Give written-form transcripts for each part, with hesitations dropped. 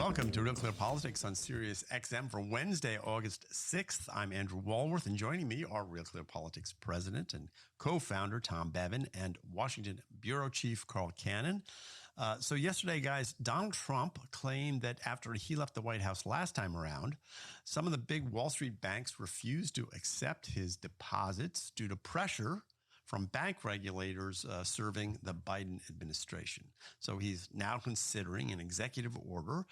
Welcome to Real Clear Politics on Sirius XM for Wednesday, August 6th. I'm Andrew Walworth, and joining me are Real Clear Politics President and co-founder Tom Bevan and Washington Bureau Chief Carl Cannon. So yesterday, guys, Donald Trump claimed that after he left the White House last time around, some of the big Wall Street banks refused to accept his deposits due to pressure from bank regulators serving the Biden administration. So he's now considering an executive order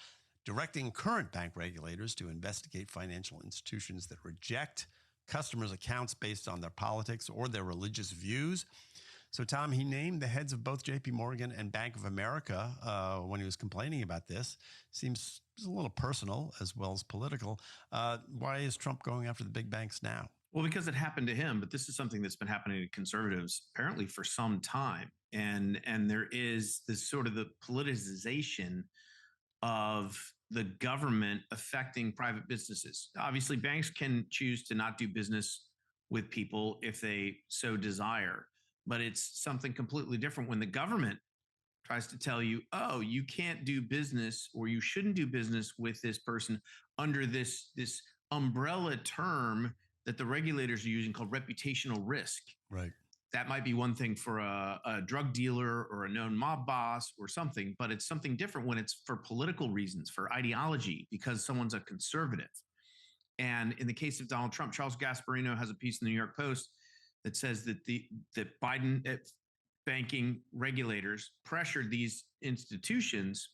directing current bank regulators to investigate financial institutions that reject customers' accounts based on their politics or their religious views. So, Tom, he named the heads of both J.P. Morgan and Bank of America when he was complaining about this. Seems a little personal as well as political. Why is Trump going after the big banks now? Well, because it happened to him, but this is something that's been happening to conservatives apparently for some time. And there is this sort of the politicization of the government affecting private businesses. Obviously, banks can choose to not do business with people if they so desire, but it's something completely different when the government tries to tell you, oh, you can't do business or you shouldn't do business with this person under this umbrella term that the regulators are using called reputational risk. Right. That might be one thing for a drug dealer or a known mob boss or something, but it's something different when it's for political reasons, for ideology, because someone's a conservative. And in the case of Donald Trump, Charles Gasparino has a piece in the New York Post that says that that Biden banking regulators pressured these institutions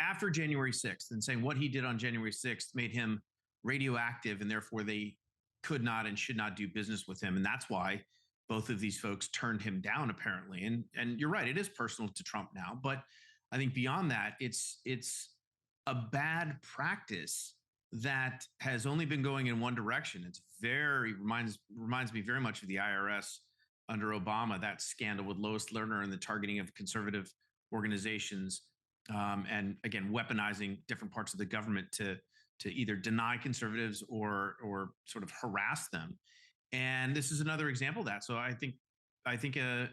after January 6th and saying what he did on January 6th made him radioactive, and therefore they could not and should not do business with him. And that's why both of these folks turned him down, apparently. And you're right, it is personal to Trump now. But I think beyond that, it's a bad practice that has only been going in one direction. It's reminds me very much of the IRS under Obama, that scandal with Lois Lerner and the targeting of conservative organizations, and again, weaponizing different parts of the government to either deny conservatives or sort of harass them. And this is another example of that. So I think an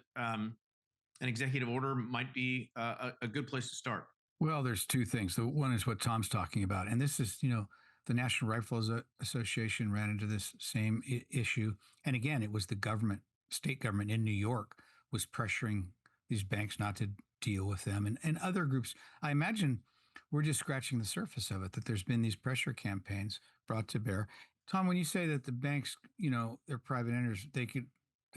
executive order might be a good place to start. Well, there's two things. The one is what Tom's talking about. And this is, the National Rifle Association ran into this same issue. And again, it was the government, state government in New York was pressuring these banks not to deal with them, and other groups. I imagine we're just scratching the surface of it, that there's been these pressure campaigns brought to bear. Tom, when you say that the banks, they're private entities, they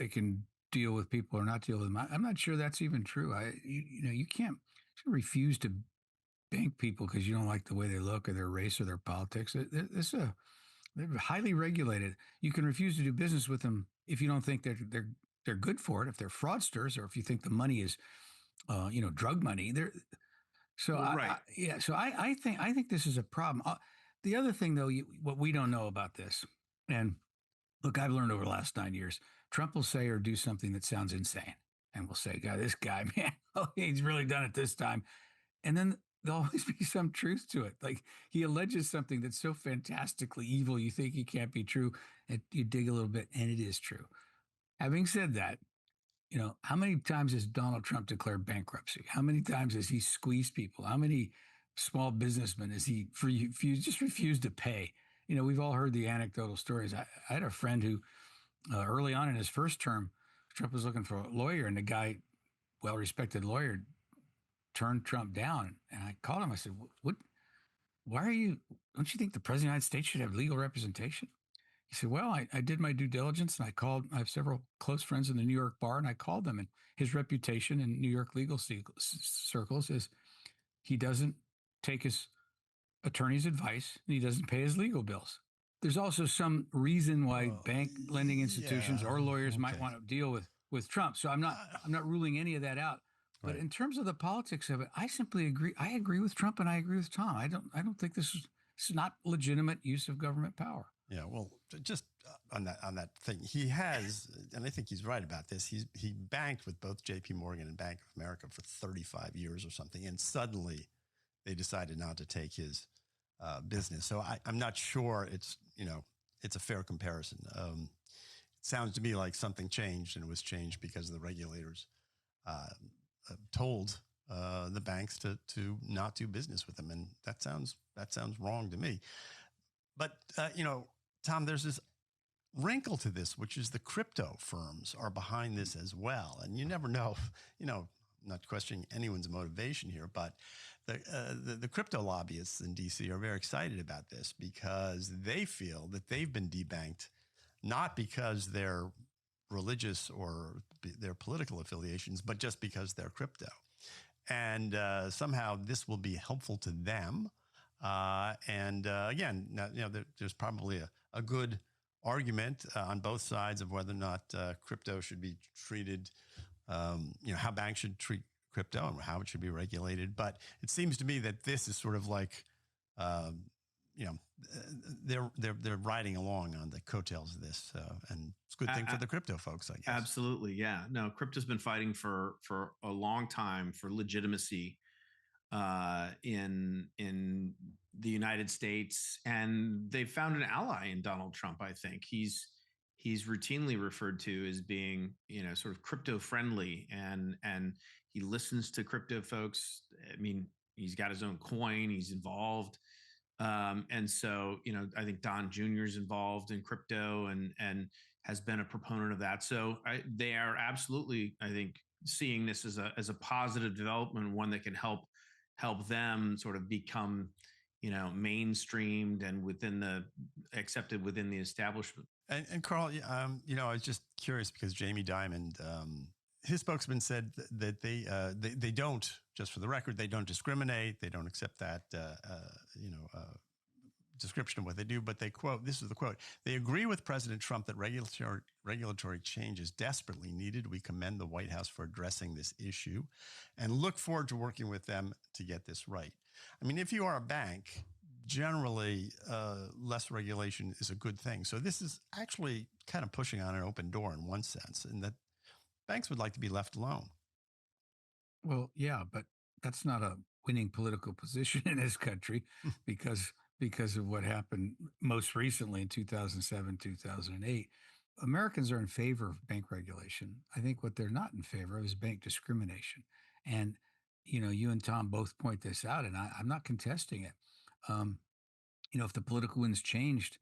can deal with people or not deal with them, I'm not sure that's even true. You can't refuse to bank people because you don't like the way they look or their race or their politics. They're highly regulated. You can refuse to do business with them if you don't think they're good for it, if they're fraudsters, or if you think the money is, drug money. So right. I think this is a problem. The other thing, though, what we don't know about this, and look, I've learned over the last 9 years, Trump will say or do something that sounds insane, and we'll say, "God, this guy, man, he's really done it this time," and then there'll always be some truth to it. Like he alleges something that's so fantastically evil, you think it can't be true, and you dig a little bit, and it is true. Having said that, how many times has Donald Trump declared bankruptcy? How many times has he squeezed people? How many small businessmen has he refused to pay? We've all heard the anecdotal stories. I had a friend who early on in his first term, Trump was looking for a lawyer, and the guy, well-respected lawyer, turned Trump down. And I called him. I said, don't you think the president of the United States should have legal representation? He said, well, I did my due diligence, and I have several close friends in the New York bar, and I called them. And his reputation in New York legal circles is he doesn't take his attorney's advice, and he doesn't pay his legal bills. There's also some reason why bank lending institutions or lawyers might want to deal with Trump. So I'm not ruling any of that out. But in terms of the politics of it, I simply agree. I agree with Trump, and I agree with Tom. I don't think this is not legitimate use of government power. Yeah, well, just on that thing, he has, and I think he's right about this. He banked with both J.P. Morgan and Bank of America for 35 years or something, and suddenly they decided not to take his business. So I'm not sure it's a fair comparison. It sounds to me like something changed, and it was changed because the regulators told the banks to not do business with them, and that sounds wrong to me. But Tom, there's this wrinkle to this, which is the crypto firms are behind this as well, and you never know. I'm not questioning anyone's motivation here, but the crypto lobbyists in DC are very excited about this because they feel that they've been debanked, not because they're religious or their political affiliations, but just because they're crypto. And somehow this will be helpful to them. Again, there's probably a good argument on both sides of whether or not crypto should be treated, how banks should treat crypto and how it should be regulated. But it seems to me that this is sort of like, they're riding along on the coattails of this, and it's a good thing for the crypto folks, I guess. Absolutely, yeah. No, crypto's been fighting for a long time for legitimacy in the United States, and they found an ally in Donald Trump. I think he's routinely referred to as being, sort of crypto friendly, and he listens to crypto folks. I mean, he's got his own coin. He's involved. And so, I think Don Jr. is involved in crypto and has been a proponent of that. So they are absolutely, I think, seeing this as a positive development, one that can help them sort of become, mainstreamed and accepted within the establishment. And Carl, I was just curious because Jamie Dimon, his spokesman said that they don't, just for the record, they don't discriminate. They don't accept that, description of what they do, but they quote, this is the quote, "They agree with President Trump that regulatory change is desperately needed. We commend the White House for addressing this issue and look forward to working with them to get this right." I mean, if you are a bank, generally less regulation is a good thing. So this is actually kind of pushing on an open door in one sense, in that banks would like to be left alone. Well, yeah, but that's not a winning political position in this country because of what happened most recently in 2007, 2008. Americans are in favor of bank regulation. I think what they're not in favor of is bank discrimination. And, you and Tom both point this out, and I'm not contesting it. If the political winds changed,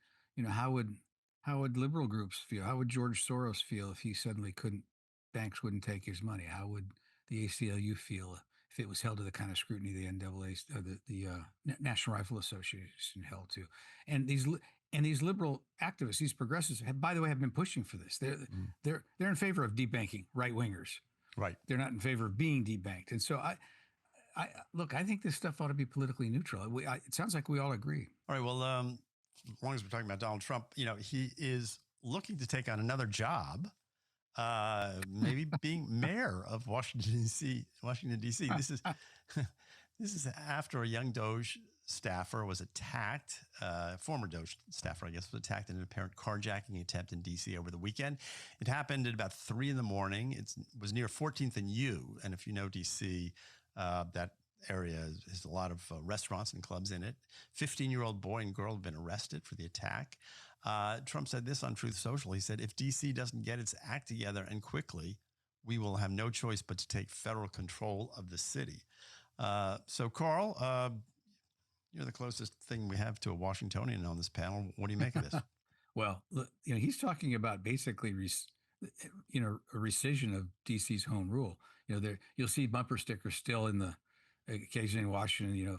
how would liberal groups feel? How would George Soros feel if he suddenly banks wouldn't take his money? How would the ACLU feel if it was held to the kind of scrutiny the National Rifle Association held to? And these liberal activists, these progressives, by the way, have been pushing for this. They're in favor of debanking right wingers. Right. They're not in favor of being debanked. And so I think this stuff ought to be politically neutral. It sounds like we all agree. All right. Well, as long as we're talking about Donald Trump, he is looking to take on another job. Maybe being mayor of Washington, D.C. This is after a young Doge staffer was attacked, former Doge staffer, I guess, was attacked in an apparent carjacking attempt in D.C. over the weekend. It happened at about 3 a.m. It was near 14th and U. And if you know D.C., that area has a lot of restaurants and clubs in it. 15-year-old boy and girl have been arrested for the attack. Trump said this on Truth Social. He said, "If D.C. doesn't get its act together and quickly, we will have no choice but to take federal control of the city." So, Carl, you're the closest thing we have to a Washingtonian on this panel. What do you make of this? Well, he's talking about basically, a rescission of D.C.'s home rule. You'll see bumper stickers still in the occasionally in Washington.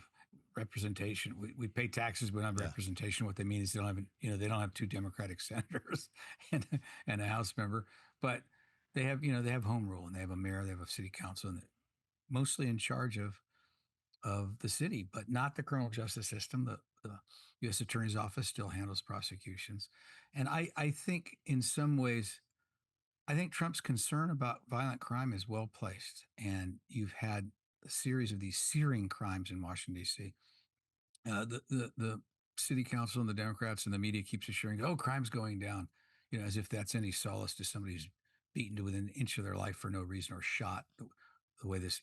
Representation. We pay taxes, but not representation. What they mean is they don't have 2 Democratic senators and a House member, but they have home rule, and they have a mayor, they have a city council, and mostly in charge of the city, but not the criminal justice system. The U.S. Attorney's Office still handles prosecutions. And I think in some ways, I think Trump's concern about violent crime is well placed. And you've had a series of these searing crimes in Washington, D.C. The city council and the Democrats and the media keeps assuring, "Oh, crime's going down," as if that's any solace to somebody who's beaten to within an inch of their life for no reason or shot the way this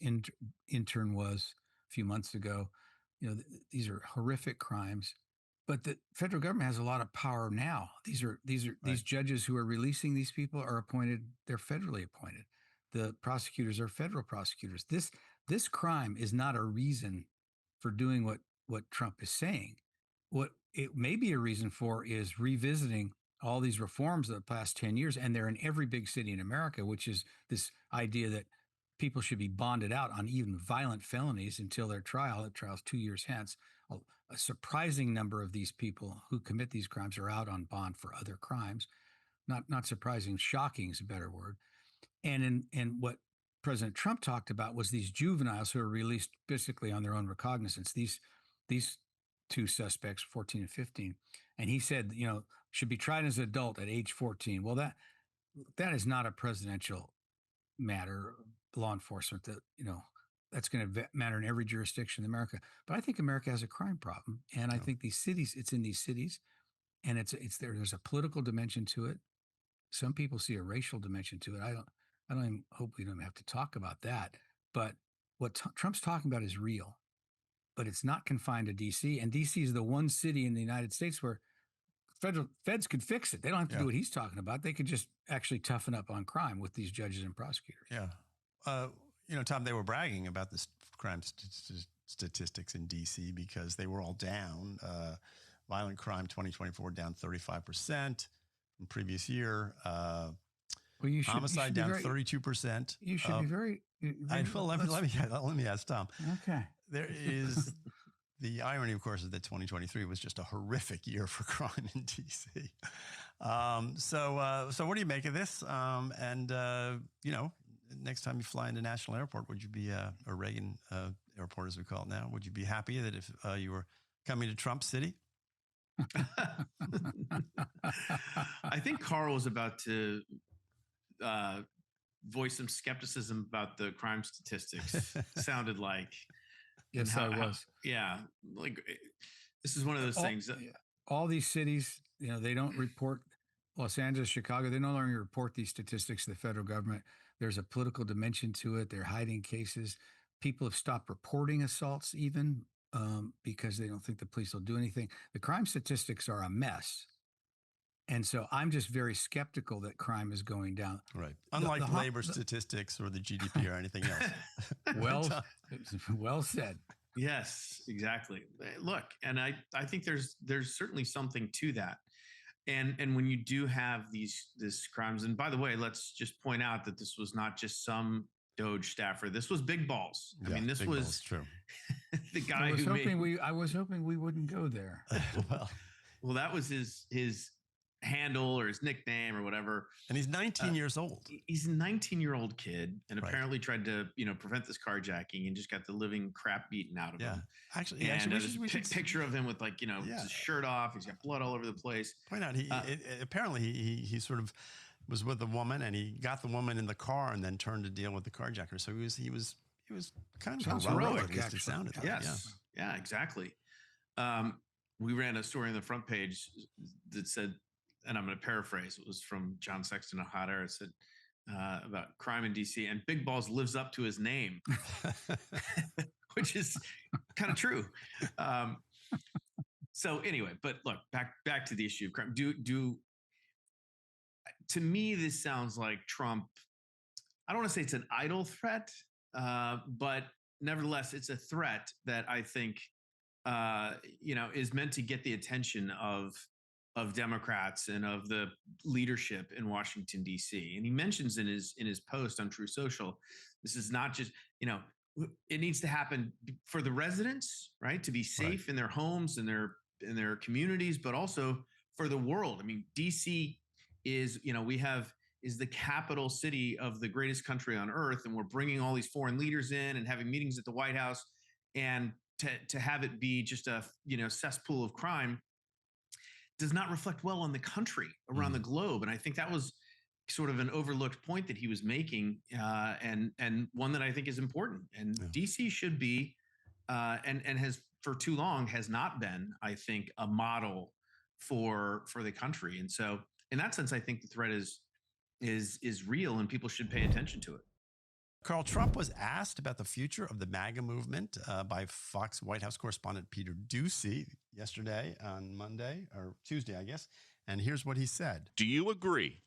intern was a few months ago. These are horrific crimes, but the federal government has a lot of power now. These judges who are releasing these people are appointed. They're federally appointed. The prosecutors are federal prosecutors. this crime is not a reason for doing what Trump is saying. What it may be a reason for is revisiting all these reforms of the past 10 years, and they're in every big city in America, which is this idea that people should be bonded out on even violent felonies until their trial. The trial's 2 years hence. A surprising number of these people who commit these crimes are out on bond for other crimes. Not surprising, shocking is a better word. And what President Trump talked about was these juveniles who are released basically on their own recognizance. These two suspects, 14 and 15, and he said, should be tried as an adult at age 14. Well, that is not a presidential matter, law enforcement. That's going to matter in every jurisdiction in America. But I think America has a crime problem, and I think these cities, it's in these cities, and it's there. There's a political dimension to it. Some people see a racial dimension to it. I don't even hope we don't have to talk about that. But what Trump's talking about is real, but it's not confined to D.C. And D.C. is the one city in the United States where feds could fix it. They don't have to do what he's talking about. They could just actually toughen up on crime with these judges and prosecutors. Yeah. Tom, they were bragging about this crime statistics in D.C. because they were all down. Violent crime 2024 down 35% from previous year. Homicide down 32%. You should be very. Let me ask Tom. Okay. There is the irony, of course, is that 2023 was just a horrific year for crime in D.C. So what do you make of this? Next time you fly into National Airport, would you be or Reagan Airport, as we call it now? Would you be happy that if you were coming to Trump City? I think Carl was about to voice some skepticism about the crime statistics. Sounded like. Yes, I was. Like this is one of those things. All these cities, they don't report. Los Angeles, Chicago, they no longer report these statistics to the federal government. There's a political dimension to it. They're hiding cases. People have stopped reporting assaults even because they don't think the police will do anything. The crime statistics are a mess. And so I'm just very skeptical that crime is going down. Right. Unlike labor statistics or the GDP or anything else. Well said. Yes, exactly. Look, and I think there's certainly something to that. And when you do have these crimes, and by the way, let's just point out that this was not just some Doge staffer. This was Big Balls. I mean, this was true. The guy I was hoping we wouldn't go there. well, that was his handle or his nickname or whatever. And he's 19 years old. He's a 19-year-old kid and apparently tried to, prevent this carjacking and just got the living crap beaten out of him. Actually, we should picture of him with his shirt off. He's got blood all over the place. Point out, apparently he sort of was with a woman and he got the woman in the car and then turned to deal with the carjacker. So he was kind of heroic, at least it sounded like. Yes. Yeah, exactly. We ran a story on the front page that said, and I'm going to paraphrase, it was from John Sexton of Heir. It said about crime in D.C. and Big Balls lives up to his name, which is kind of true. So anyway, but look, back to the issue of crime. To me, this sounds like Trump. I don't want to say it's an idle threat, but nevertheless, it's a threat that I think is meant to get the attention of Democrats and of the leadership in Washington, D.C. And he mentions in his post on True Social, this is not just, it needs to happen for the residents, right? To be safe in their homes and in their communities, but also for the world. I mean, D.C. is, is the capital city of the greatest country on earth. And we're bringing all these foreign leaders in and having meetings at the White House, and to have it be just a, cesspool of crime does not reflect well on the country around the globe. And I think that was sort of an overlooked point that he was making, and one that I think is important. And DC should be, and has for too long has not been, I think, a model for the country. And so in that sense, I think the threat is real and people should pay attention to it. Carl, Trump was asked about the future of the MAGA movement by Fox White House correspondent Peter Doocy yesterday on Monday or Tuesday, I guess. And here's what he said. Do you agree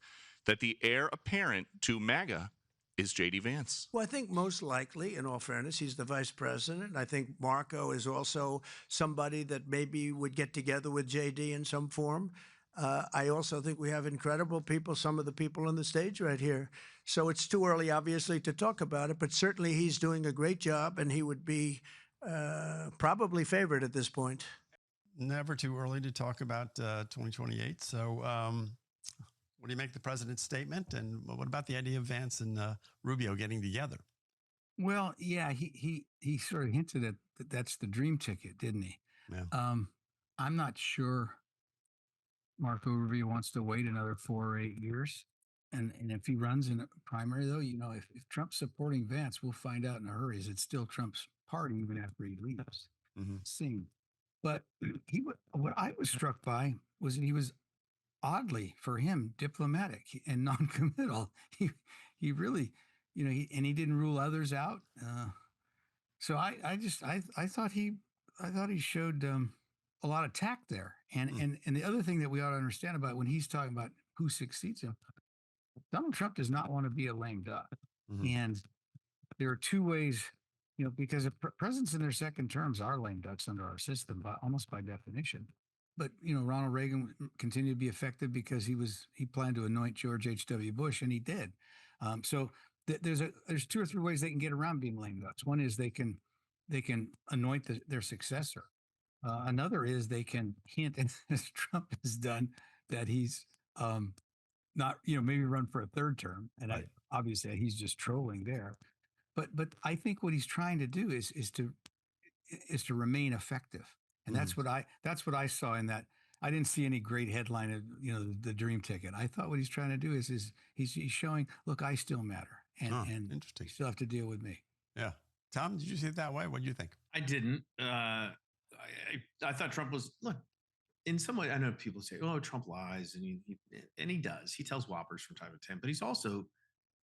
that the heir apparent to MAGA is J.D. Vance? Well, I think most likely, in all fairness, he's the vice president. I think Marco is also somebody that maybe would get together with JD in some form. I also think we have incredible people, some of the people on the stage right here. So it's too early, obviously, to talk about it, but certainly he's doing a great job, and he would be probably favored at this point. Never too early to talk about 2028. So what do you make the president's statement? And what about the idea of Vance and Rubio getting together? Well, yeah, he sort of hinted at that's the dream ticket, didn't he? Yeah. I'm not sure Marco Rubio wants to wait another 4 or 8 years. And if he runs in a primary, though, if Trump's supporting Vance, we'll find out in a hurry. Is it still Trump's party even after he leaves? Sing. But what I was struck by was that he was oddly for him diplomatic and non-committal. He really, he didn't rule others out. So I thought he showed a lot of tact there. And the other thing that we ought to understand about when he's talking about who succeeds him, Donald Trump does not want to be a lame duck. And there are two ways, because the presidents in their second terms are lame ducks under our system, almost by definition. But Ronald Reagan continued to be effective because he planned to anoint George H.W. Bush, and he did. So there's 2 or 3 ways they can get around being lame ducks. One is they can anoint their successor. Another is they can hint, as Trump has done, that he's not, maybe run for a 3rd term, and right. Obviously he's just trolling there. But I think what he's trying to do is to remain effective. And that's what I saw in that. I didn't see any great headline of the dream ticket. I thought what he's trying to do is he's showing, look, I still matter, and interesting. You still have to deal with me. Yeah, Tom, did you see it that way? What do you think? I didn't. I thought Trump was, look, in some way. I know people say, "Oh, Trump lies," and he does. He tells whoppers from time to time, but he's also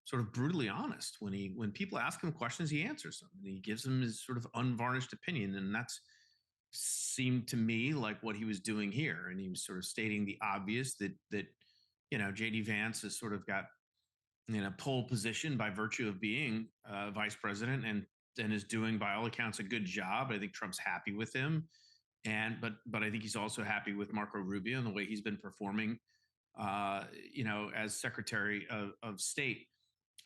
sort of brutally honest when people ask him questions, he answers them, and he gives them his sort of unvarnished opinion, and that's seemed to me like what he was doing here. And he was sort of stating the obvious that J.D. Vance has sort of got pole position by virtue of being vice president and is doing by all accounts a good job. I think Trump's happy with him, but I think he's also happy with Marco Rubio and the way he's been performing as Secretary of State.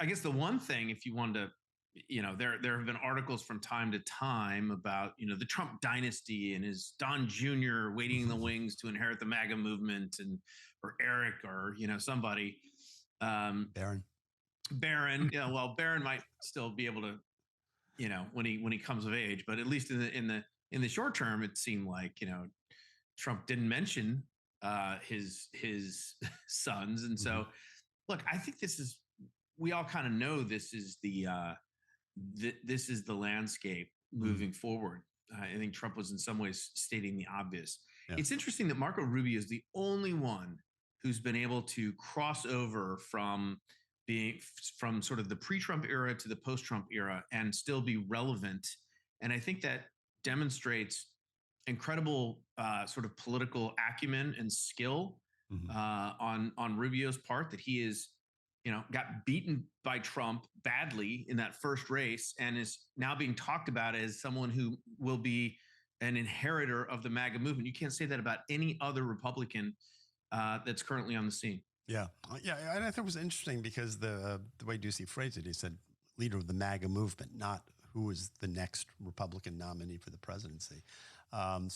I guess the one thing, if you wanted to, there have been articles from time to time about, the Trump dynasty and is Don Jr. waiting in the wings to inherit the MAGA movement, or Eric, or, somebody. Barron. Yeah, well, Barron might still be able to, when he comes of age, but at least in the short term, it seemed like, Trump didn't mention his sons. And so, look, I think we all kind of know this is the landscape moving forward. I think Trump was in some ways stating the obvious. Yeah. It's interesting that Marco Rubio is the only one who's been able to cross over from sort of the pre-Trump era to the post-Trump era and still be relevant. And I think that demonstrates incredible sort of political acumen and skill on Rubio's part, that he is got beaten by Trump badly in that first race and is now being talked about as someone who will be an inheritor of the MAGA movement. You can't say that about any other Republican that's currently on the scene. Yeah. And I thought it was interesting because the way Ducey phrased it, he said leader of the MAGA movement, not who is the next Republican nominee for the presidency. The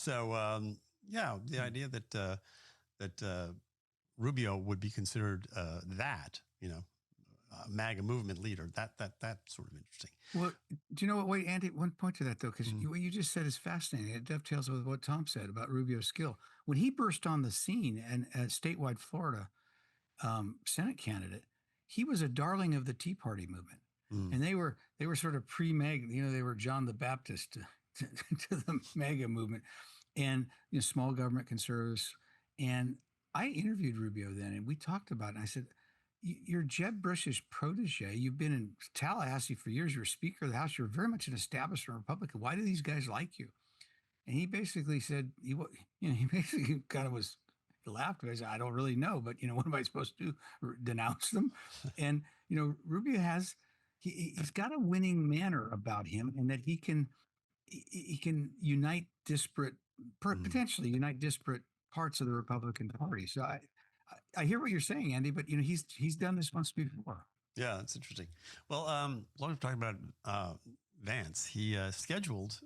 idea that Rubio would be considered that, MAGA movement leader, that's sort of interesting. Well, do you know what? Wait, Andy, one point to that, though, because what you just said is fascinating. It dovetails with what Tom said about Rubio's skill. When he burst on the scene and as statewide Florida Senate candidate, he was a darling of the Tea Party movement. And they were sort of pre-MAGA, they were John the Baptist to the MAGA movement, and small government conservatives. And I interviewed Rubio then, and we talked about it. And I said, "You're Jeb Bush's protege. You've been in Tallahassee for years. You're Speaker of the House. You're very much an establishment Republican. Why do these guys like you?" And he basically said, he basically kind of he laughed. I said, "I don't really know, but what am I supposed to do? Denounce them?" And Rubio has he's got a winning manner about him, and that he can unite disparate, potentially unite disparate parts of the Republican Party. So I hear what you're saying, Andy, but he's done this once before. Yeah, it's interesting. Well, while we're talking about Vance, he scheduled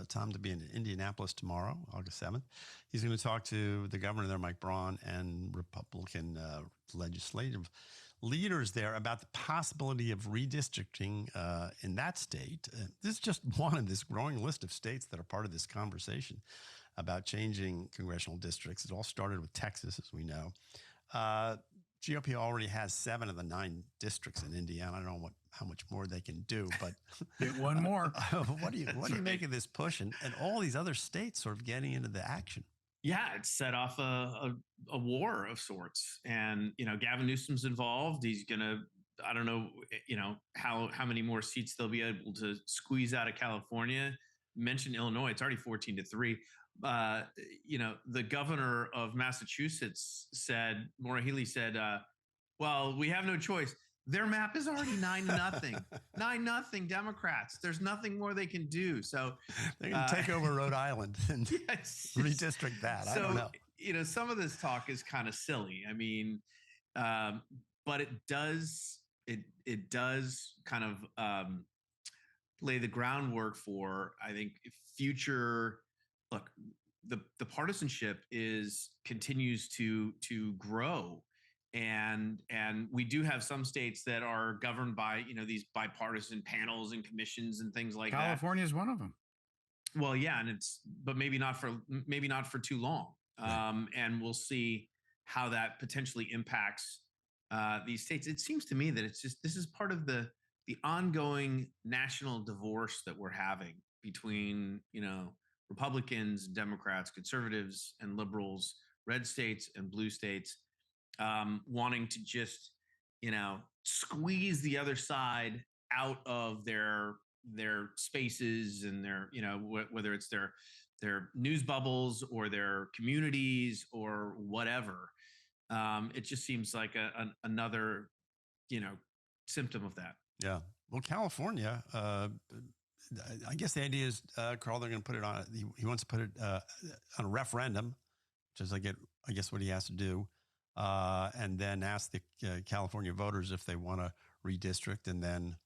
Tom to be in Indianapolis tomorrow, August 7th. He's going to talk to the governor there, Mike Braun, and Republican legislative leaders there about the possibility of redistricting in that state. This is just one of this growing list of states that are part of this conversation about changing congressional districts. It all started with Texas, as we know. GOP already has 7 of the 9 districts in Indiana. I don't know how much more they can do, but get one more. What do you make of this push and all these other states sort of getting into the action? Yeah, it's set off a war of sorts, and Gavin Newsom's involved. He's gonna, I don't know, how many more seats they'll be able to squeeze out of California. Mentioned Illinois; it's already 14-3. The governor of Massachusetts said, Maura Healey said, well, we have no choice. Their map is already 9-0, 9-0 Democrats. There's nothing more they can do. So they can take over Rhode Island and redistrict that. I don't know. Some of this talk is kind of silly. I mean, but it does kind of lay the groundwork for, I think, future. Look, the partisanship continues to grow, and we do have some states that are governed by these bipartisan panels and commissions and things like that. California is one of them. Well, yeah, but maybe not for too long. Right. And we'll see how that potentially impacts these states. It seems to me that this is part of the ongoing national divorce that we're having between Republicans, Democrats, conservatives, and liberals, red states and blue states, wanting to just, squeeze the other side out of their spaces and their, whether it's their news bubbles or their communities or whatever. It just seems like another, symptom of that. Yeah. Well, California, I guess the idea is, Carl, they're going to put it on. He wants to put it on a referendum, which is, I guess, what he has to do, and then ask the California voters if they want to redistrict, and then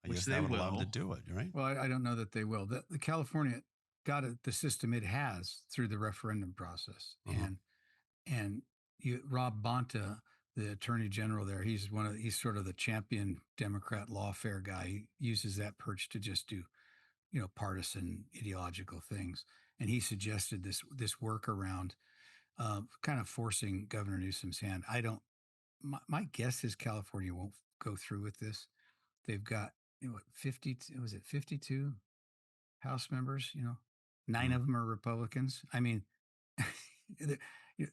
I guess that would allow them to do it, right? Well, I don't know that they will. The California got the system it has through the referendum process, and Rob Bonta, the Attorney General there, he's sort of the champion Democrat lawfare guy. He uses that perch to just do partisan ideological things. And he suggested this workaround, kind of forcing Governor Newsom's hand. My guess is California won't go through with this. They've got, 52 House members, 9 of them are Republicans. I mean,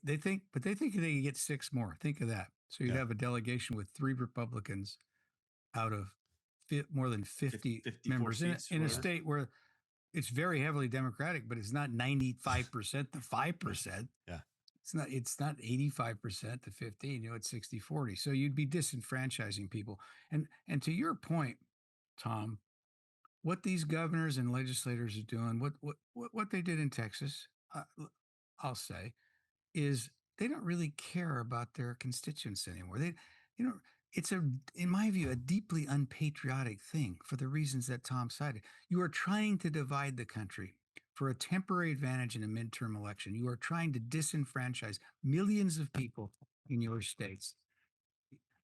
they think they can get 6 more. Think of that. So you'd have a delegation with 3 Republicans out of more than 50 members in a state where it's very heavily Democratic, but it's not 95% to 5%. Yeah. It's not 85% to 15, it's 60-40. So you'd be disenfranchising people. And to your point, Tom, what these governors and legislators are doing, what they did in Texas, I'll say, is they don't really care about their constituents anymore. It's in my view, a deeply unpatriotic thing for the reasons that Tom cited. You are trying to divide the country for a temporary advantage in a midterm election. You are trying to disenfranchise millions of people in your states.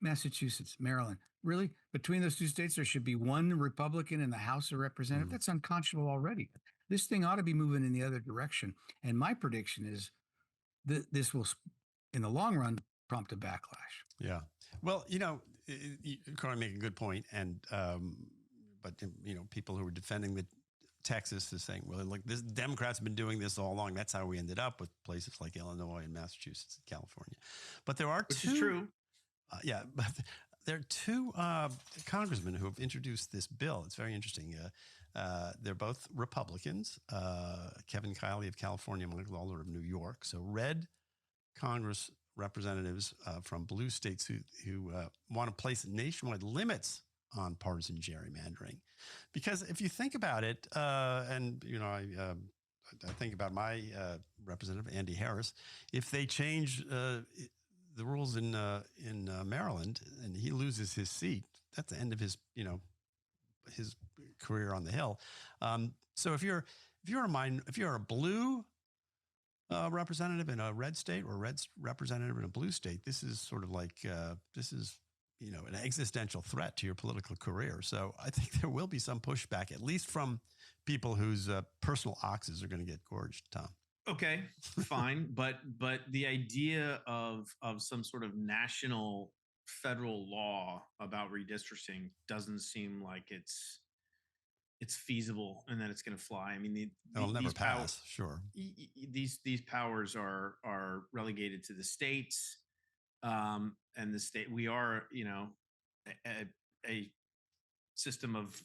Massachusetts, Maryland. Really? Between those 2 states, there should be 1 Republican in the House of Representatives. That's unconscionable already. This thing ought to be moving in the other direction. And my prediction is that this will, in the long run, prompt a backlash. Yeah. Well, Carl, make a good point. And, but people who are defending the Texas is saying, well, like this, Democrats have been doing this all along. That's how we ended up with places like Illinois and Massachusetts and California. But there are Which is true. But there are 2 congressmen who have introduced this bill. It's very interesting. They're both Republicans, Kevin Kiley of California, Mike Lawler of New York. So red Congress representatives from blue states who want to place nationwide limits on partisan gerrymandering. Because if you think about it, and I think about my representative Andy Harris, if they change the rules in Maryland and he loses his seat, that's the end of his his career on the Hill. So if you're a blue representative in a red state or a red representative in a blue state, this is sort of like this is an existential threat to your political career. So I think there will be some pushback, at least from people whose personal oxes are going to get gorged, Tom. Okay, fine, but the idea of some sort of national federal law about redistricting doesn't seem like it's feasible and that it's going to fly. I mean, it'll never pass. Sure, these powers are relegated to the states, and the state. We are, a system of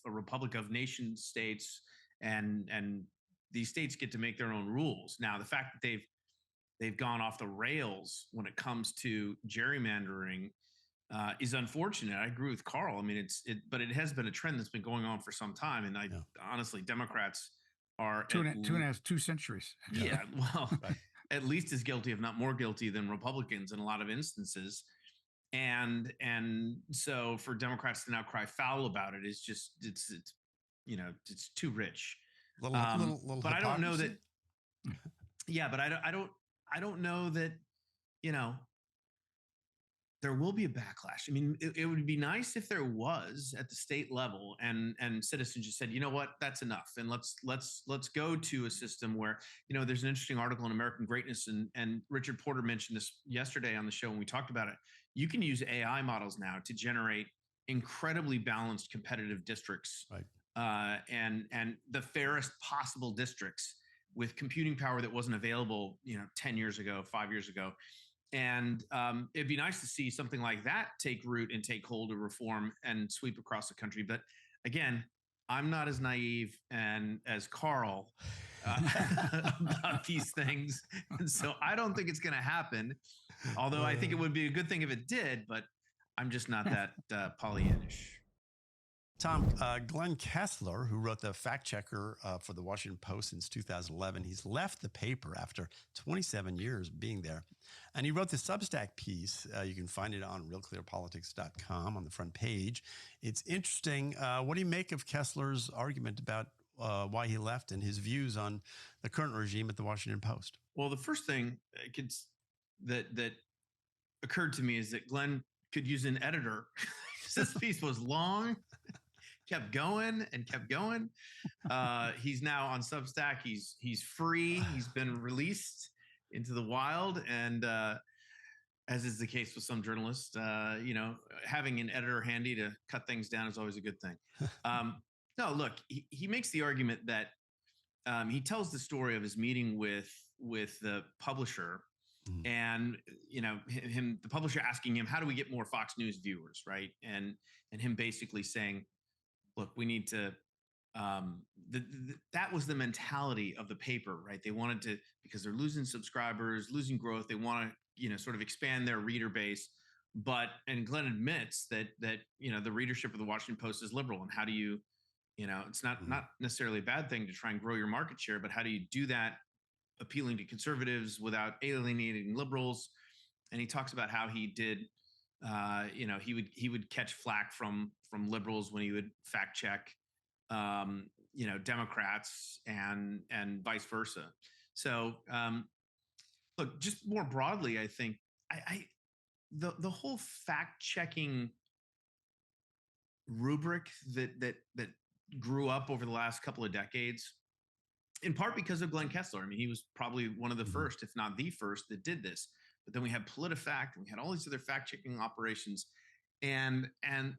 a republic of nation states, and these states get to make their own rules. Now, the fact that they've gone off the rails when it comes to gerrymandering is unfortunate. I agree with Carl. I mean, but it has been a trend that's been going on for some time. And honestly, Democrats are two centuries. Yeah, well, right. At least as guilty, if not more guilty, than Republicans in a lot of instances. And so for Democrats to now cry foul about it is just it's too rich. Little but I don't know that. Yeah, but I don't know that there will be a backlash. I mean, it would be nice if there was at the state level, and citizens just said, you know what, that's enough, and let's go to a system where there's an interesting article in American Greatness, and Richard Porter mentioned this yesterday on the show when we talked about it. You can use AI models now to generate incredibly balanced competitive districts, right? And the fairest possible districts with computing power that wasn't available 10 years ago, 5 years ago. And it'd be nice to see something like that take root and take hold of reform and sweep across the country. But again, I'm not as naive as Carl about these things. And so I don't think it's going to happen, although I think it would be a good thing if it did, but I'm just not that Pollyannish. Tom, Glenn Kessler, who wrote the fact checker for the Washington Post since 2011, he's left the paper after 27 years being there. And he wrote the Substack piece. You can find it on RealClearPolitics.com on the front page. It's interesting. What do you make of Kessler's argument about why he left and his views on the current regime at the Washington Post? Well, the first thing that occurred to me is that Glenn could use an editor. This piece was long. Kept going and kept going. He's now on Substack. He's free. He's been released into the wild. And as is the case with some journalists, having an editor handy to cut things down is always a good thing. No, look, he makes the argument that he tells the story of his meeting with the publisher. Mm-hmm. And the publisher asking him, how do we get more Fox News viewers, right? And him basically saying, look, we need to, that was the mentality of the paper, right? They wanted to, because they're losing subscribers, losing growth, they want to, sort of expand their reader base. And Glenn admits that the readership of the Washington Post is liberal. And how do you, it's not necessarily a bad thing to try and grow your market share, but how do you do that appealing to conservatives without alienating liberals? And he talks about how he did, he would catch flack from liberals when he would fact check, Democrats and vice versa. So, look, just more broadly, I think the whole fact checking rubric that grew up over the last couple of decades, in part because of Glenn Kessler. I mean, he was probably one of the first, if not the first, that did this. But then we had PolitiFact, and we had all these other fact-checking operations, and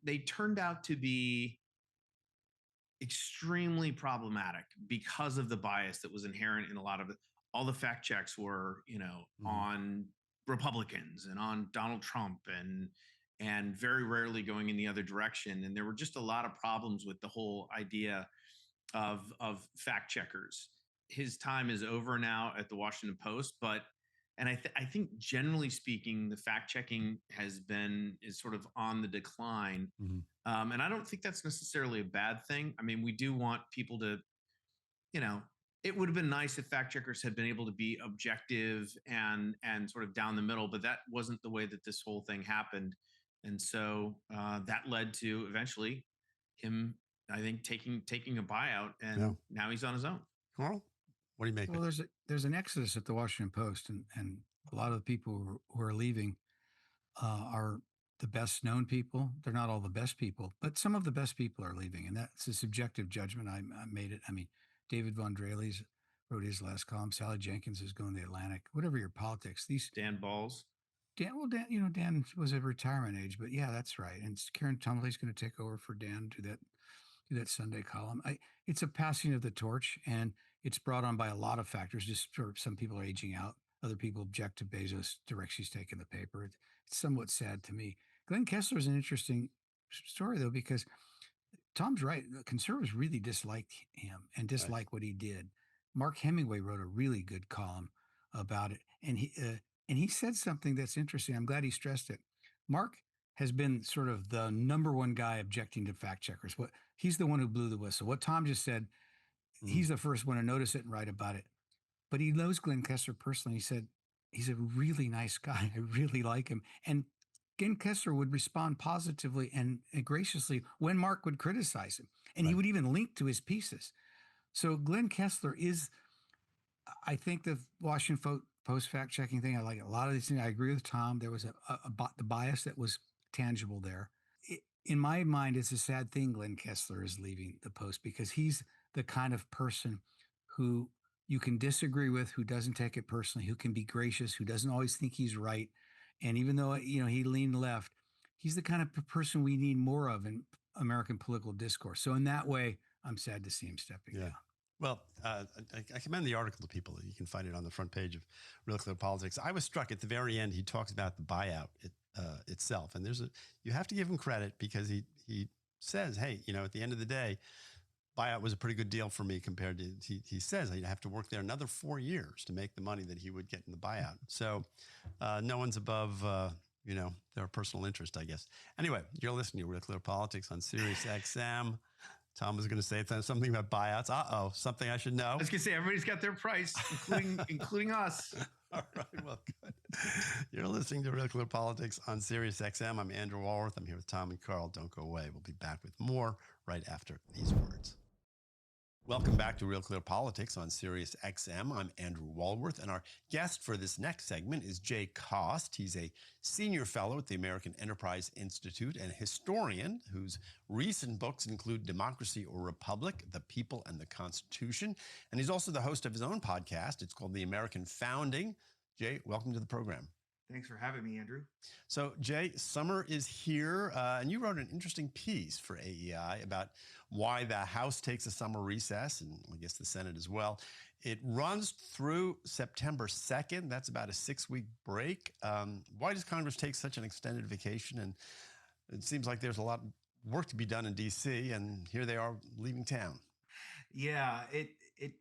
they turned out to be extremely problematic because of the bias that was inherent in a lot of it. All the fact checks were, on Republicans and on Donald Trump, and very rarely going in the other direction. And there were just a lot of problems with the whole idea of fact checkers. His time is over now at the Washington Post, but And I think generally speaking, the fact checking is sort of on the decline. And I don't think that's necessarily a bad thing. I mean, we do want people to, it would have been nice if fact checkers had been able to be objective and sort of down the middle, but that wasn't the way that this whole thing happened. And so that led to eventually him, I think, taking a buyout, and now he's on his own. Carl, what do you make? Well, there's an exodus at the Washington Post, and a lot of the people who are leaving are the best known people. They're not all the best people, but some of the best people are leaving, and that's a subjective judgment. I made it. I mean, David Von Draley's wrote his last column. Sally Jenkins is going to the Atlantic. Whatever your politics, these Dan Balls. Dan was at retirement age, but yeah, that's right. And Karen Tumley's going to take over for Dan, do that Sunday column. It's a passing of the torch, and it's brought on by a lot of factors. Just sort of some people are aging out. Other people object to Bezos' direction he's taking the paper. It's somewhat sad to me. Glenn Kessler is an interesting story, though, because Tom's right. The conservatives really disliked him and dislike what he did. Mark Hemingway wrote a really good column about it, and he said something that's interesting. I'm glad he stressed it. Mark has been sort of the number one guy objecting to fact checkers. He's the one who blew the whistle. What Tom just said, he's the first one to notice it and write about it. But he knows Glenn Kessler personally. He said, he's a really nice guy. I really like him. And Glenn Kessler would respond positively and graciously when Mark would criticize him. And he would even link to his pieces. So Glenn Kessler is, I think, the Washington Post fact-checking thing. I like a lot of these things. I agree with Tom. There was the bias that was tangible there. In my mind, it's a sad thing Glenn Kessler is leaving the Post, because he's the kind of person who you can disagree with, who doesn't take it personally, who can be gracious, who doesn't always think he's right. And even though, he leaned left, he's the kind of person we need more of in American political discourse. So in that way, I'm sad to see him stepping down. Well, I commend the article to people. You can find it on the front page of Real Clear Politics. I was struck at the very end. He talks about the buyout itself, and you have to give him credit, because he says, hey, at the end of the day, buyout was a pretty good deal for me compared to, he says, I'd have to work there another 4 years to make the money that he would get in the buyout. So no one's above, their personal interest, I guess. Anyway, you're listening to Real Clear Politics on Sirius XM. Tom was going to say something about buyouts. Something I should know. I was going to say, everybody's got their price, including us. All right, well, good. You're listening to Real Clear Politics on Sirius XM. I'm Andrew Walworth. I'm here with Tom and Carl. Don't go away. We'll be back with more right after these words. Welcome back to Real Clear Politics on Sirius XM. I'm Andrew Walworth, and our guest for this next segment is Jay Cost. He's a senior fellow at the American Enterprise Institute and historian whose recent books include Democracy or Republic, The People and the Constitution. And he's also the host of his own podcast. It's called The American Founding. Jay, welcome to the program. Thanks for having me, Andrew. So, Jay, summer is here, and you wrote an interesting piece for AEI about why the House takes a summer recess, and I guess the Senate as well. It runs through September 2nd. That's about a 6-week break. Why does Congress take such an extended vacation? And it seems like there's a lot of work to be done in D.C., and here they are leaving town. Yeah,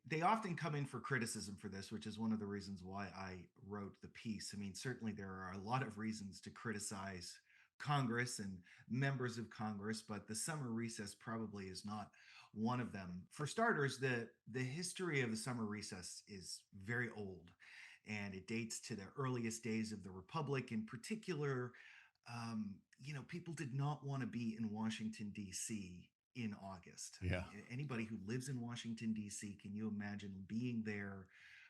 they often come in for criticism for this, which is one of the reasons why I wrote the piece. I mean, certainly there are a lot of reasons to criticize Congress and members of Congress, but the summer recess probably is not one of them. For starters, the history of the summer recess is very old, and it dates to the earliest days of the Republic. In particular, people did not want to be in Washington, D.C. in August. Yeah. Anybody who lives in Washington, D.C., can you imagine being there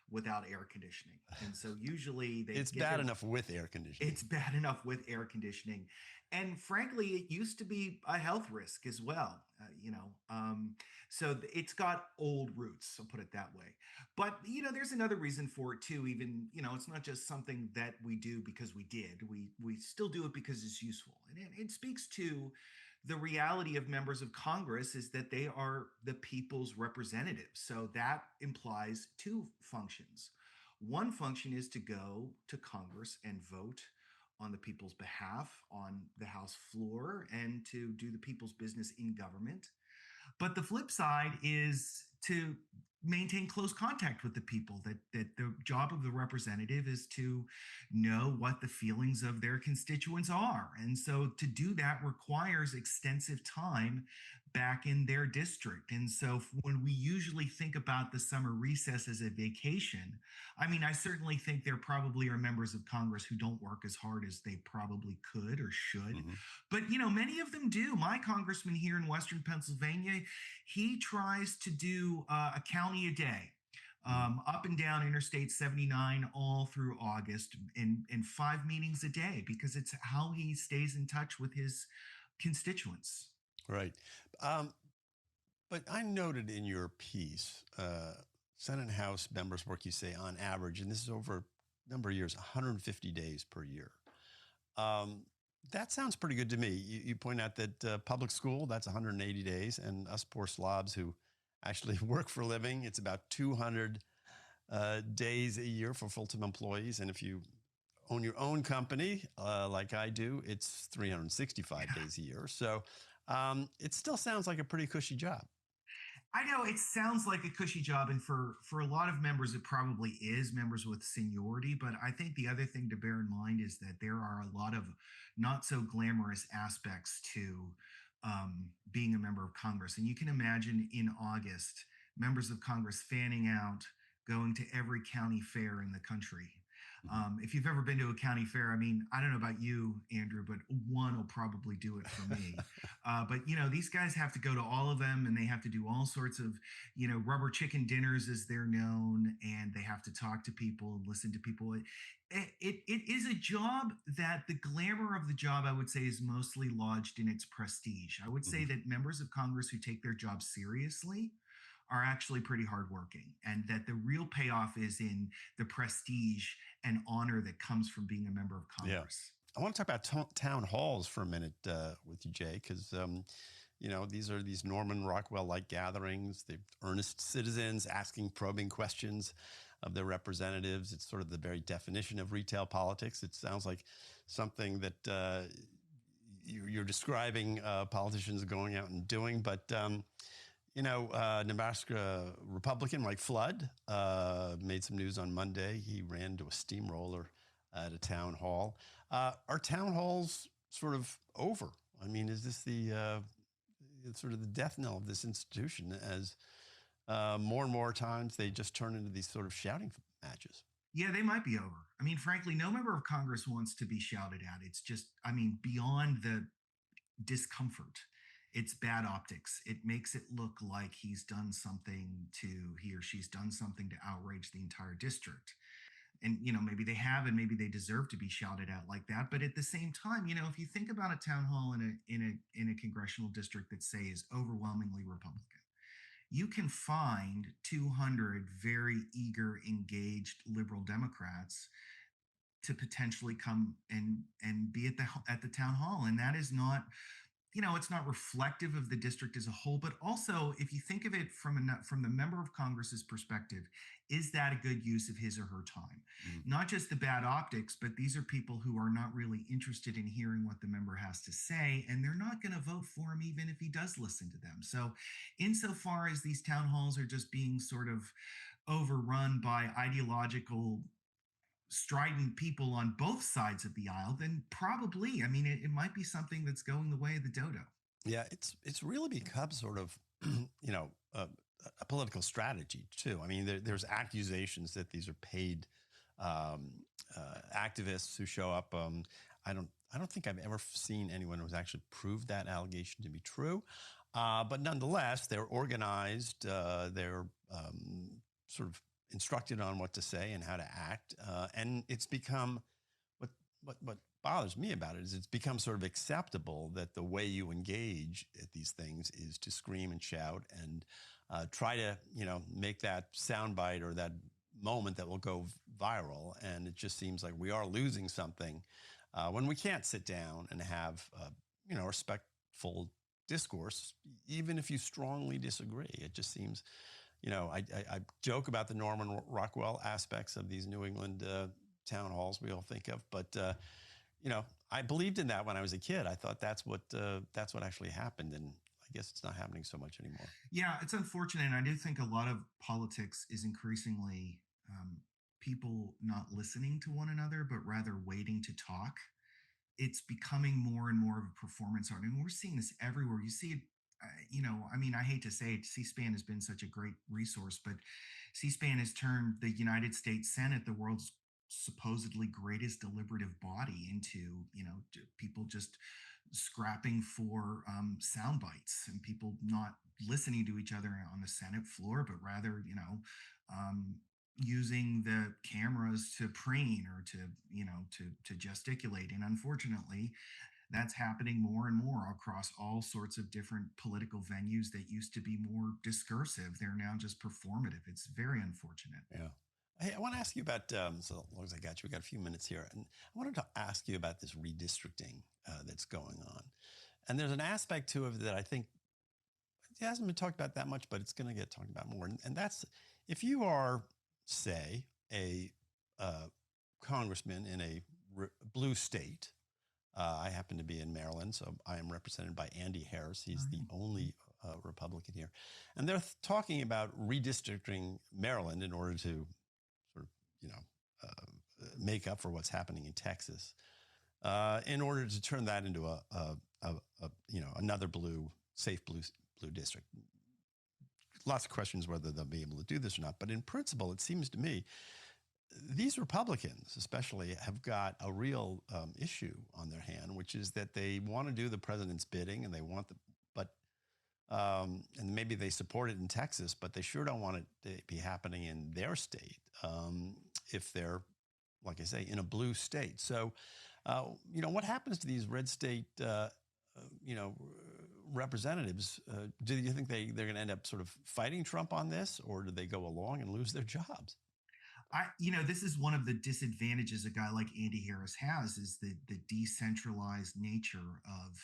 without air conditioning? And so usually it's bad enough with air conditioning. It's bad enough with air conditioning. And frankly, it used to be a health risk as well, so it's got old roots, I'll put it that way. But, there's another reason for it too. Even, it's not just something that we do because we did. We still do it because it's useful. And it speaks to the reality of members of Congress is that they are the people's representatives. So that implies two functions. One function is to go to Congress and vote on the people's behalf on the House floor and to do the people's business in government. But the flip side is to maintain close contact with the people, that the job of the representative is to know what the feelings of their constituents are. And so to do that requires extensive time back in their district. And so when we usually think about the summer recess as a vacation, I mean, I certainly think there probably are members of Congress who don't work as hard as they probably could or should. Mm-hmm. But, you know, many of them do. My congressman here in Western Pennsylvania, he tries to do a county a day. Up and down Interstate 79 all through August in 5 meetings a day, because it's how he stays in touch with his constituents. Right. But I noted in your piece, Senate and House members work, you say, on average, and this is over a number of years, 150 days per year. That sounds pretty good to me. You point out that public school, that's 180 days, and us poor slobs who actually work for a living, it's about 200 days a year for full-time employees. And if you own your own company, like I do, it's 365 days a year. So it still sounds like a pretty cushy job. I know it sounds like a cushy job, and for a lot of members, it probably is, members with seniority. But I think the other thing to bear in mind is that there are a lot of not so glamorous aspects to being a member of Congress. And you can imagine in August, members of Congress fanning out, going to every county fair in the country. If you've ever been to a county fair, I mean, I don't know about you, Andrew, but one will probably do it for me. But, you know, these guys have to go to all of them, and they have to do all sorts of, you know, rubber chicken dinners as they're known, and they have to talk to people and listen to people. It is a job that the glamour of the job, I would say, is mostly lodged in its prestige. I would say that members of Congress who take their job seriously are actually pretty hardworking, and that the real payoff is in the prestige and honor that comes from being a member of Congress. Yeah. I want to talk about town halls for a minute with you, Jay, because, you know, these are these Norman Rockwell-like gatherings, the earnest citizens asking probing questions of their representatives. It's sort of the very definition of retail politics. It sounds like something that you're describing politicians going out and doing, but you know, Nebraska Republican Mike Flood made some news on Monday. He ran to a steamroller at a town hall. Are town halls sort of over? I mean, is this the sort of the death knell of this institution as more and more times they just turn into these sort of shouting matches? Yeah, they might be over. I mean, frankly, no member of Congress wants to be shouted at. It's just, I mean, beyond the discomfort, it's bad optics. It makes it look like he or she's done something to outrage the entire district. And, you know, maybe they have, and maybe they deserve to be shouted at like that. But at the same time, you know, if you think about a town hall in a congressional district that, say, is overwhelmingly Republican, you can find 200 very eager, engaged liberal Democrats to potentially come and be at the town hall. And that is not, you know, it's not reflective of the district as a whole. But also, if you think of it from the member of Congress's perspective, is that a good use of his or her time? Not just the bad optics, but these are people who are not really interested in hearing what the member has to say, and they're not going to vote for him even if he does listen to them. So insofar as these town halls are just being sort of overrun by ideological strident people on both sides of the aisle, then probably, I mean, it might be something that's going the way of the dodo. Yeah, it's really become sort of, you know, a political strategy too. I mean, there's accusations that these are paid activists who show up. I don't think I've ever seen anyone who's actually proved that allegation to be true. But nonetheless, they're organized. They're sort of instructed on what to say and how to act. And it's become, what bothers me about it is it's become sort of acceptable that the way you engage at these things is to scream and shout and try to, you know, make that soundbite or that moment that will go viral. And it just seems like we are losing something when we can't sit down and have, you know, respectful discourse, even if you strongly disagree. It just seems, you know, I joke about the Norman Rockwell aspects of these New England town halls we all think of, but you know, I believed in that when I was a kid. I thought that's what actually happened, and I guess it's not happening so much anymore. Yeah, it's unfortunate. And I do think a lot of politics is increasingly people not listening to one another, but rather waiting to talk. It's becoming more and more of a performance art. And we're seeing this everywhere. You see it, I mean, I hate to say it, C-SPAN has been such a great resource, but C-SPAN has turned the United States Senate, the world's supposedly greatest deliberative body, into, people just scrapping for sound bites and people not listening to each other on the Senate floor, but rather, um, using the cameras to preen or to, to gesticulate. And unfortunately, that's happening more and more across all sorts of different political venues that used to be more discursive. They're now just performative. It's very unfortunate. Yeah. Hey, I want to ask you about, so as long as I got you, we got a few minutes here. And I wanted to ask you about this redistricting that's going on. And there's an aspect to it that I think it hasn't been talked about that much, but it's going to get talked about more. And that's if you are, say, a congressman in a blue state. I happen to be in Maryland, so I am represented by Andy Harris. He's the only Republican here. And they're talking about redistricting Maryland in order to sort of, make up for what's happening in Texas, in order to turn that into another safe blue district. Lots of questions whether they'll be able to do this or not. But in principle, it seems to me these Republicans especially have got a real issue on their hand, which is that they want to do the president's bidding and they want and maybe they support it in Texas, but they sure don't want it to be happening in their state if they're, like I say, in a blue state. So, what happens to these red state, representatives? Do you think they're going to end up sort of fighting Trump on this, or do they go along and lose their jobs? This is one of the disadvantages a guy like Andy Harris has, is the decentralized nature of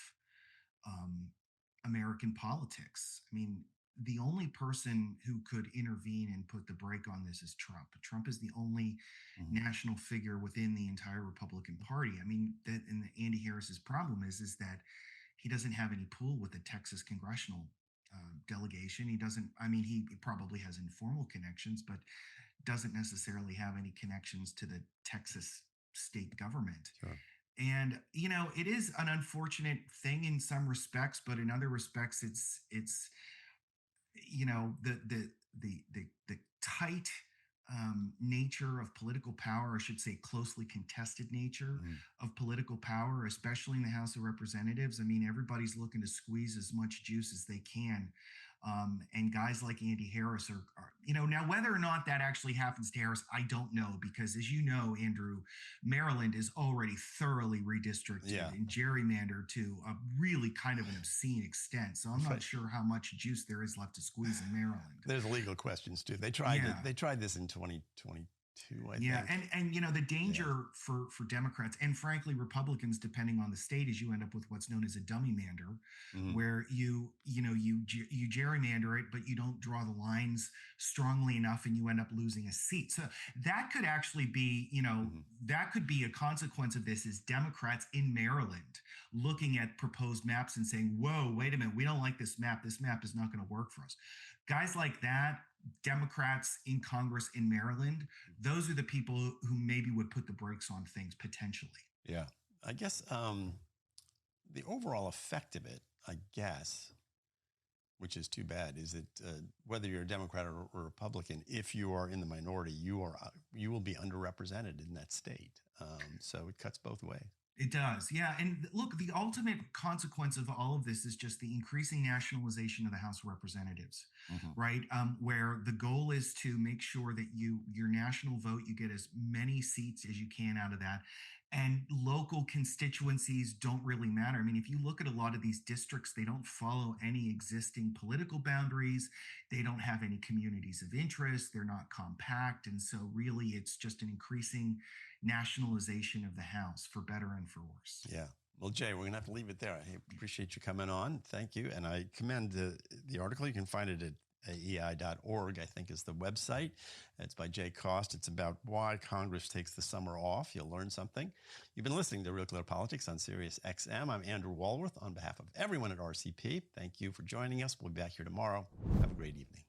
American politics. I mean, the only person who could intervene and put the brake on this is Trump. Trump is the only national figure within the entire Republican Party. I mean, and Andy Harris's problem is that he doesn't have any pull with the Texas Congressional delegation. He doesn't. I mean, he probably has informal connections, but doesn't necessarily have any connections to the Texas state government. Sure. And, it is an unfortunate thing in some respects, but in other respects, it's the tight nature of political power, I should say closely contested nature of political power, especially in the House of Representatives. I mean, everybody's looking to squeeze as much juice as they can. And guys like Andy Harris are, now whether or not that actually happens to Harris, I don't know, because as you know, Andrew, Maryland is already thoroughly redistricted and gerrymandered to a really kind of an obscene extent. So I'm not sure how much juice there is left to squeeze in Maryland. There's legal questions too. They tried They tried this in 2022. I think. And the danger for Democrats and frankly Republicans, depending on the state, is you end up with what's known as a dummy mander, where you gerrymander it, but you don't draw the lines strongly enough, and you end up losing a seat. So that could actually be, that could be a consequence of this, is Democrats in Maryland looking at proposed maps and saying, "Whoa, wait a minute, we don't like this map. This map is not going to work for us." Guys like that, Democrats in Congress in Maryland, those are the people who maybe would put the brakes on things potentially. Yeah. I guess the overall effect of it, I guess, which is too bad, is that whether you're a Democrat or Republican, if you are in the minority, you will be underrepresented in that state. So it cuts both ways. It does. Yeah. And look, the ultimate consequence of all of this is just the increasing nationalization of the House of Representatives, right? Where the goal is to make sure that your national vote, you get as many seats as you can out of that. And local constituencies don't really matter. I mean, if you look at a lot of these districts, they don't follow any existing political boundaries. They don't have any communities of interest. They're not compact. And so really, it's just an increasing nationalization of the House, for better and for worse. Yeah. Well, Jay, we're going to have to leave it there. I appreciate you coming on. Thank you. And I commend the article. You can find it at AEI.org, I think, is the website. It's by Jay Cost. It's about why Congress takes the summer off. You'll learn something. You've been listening to Real Clear Politics on Sirius XM. I'm Andrew Walworth on behalf of everyone at RCP. Thank you for joining us. We'll be back here tomorrow. Have a great evening.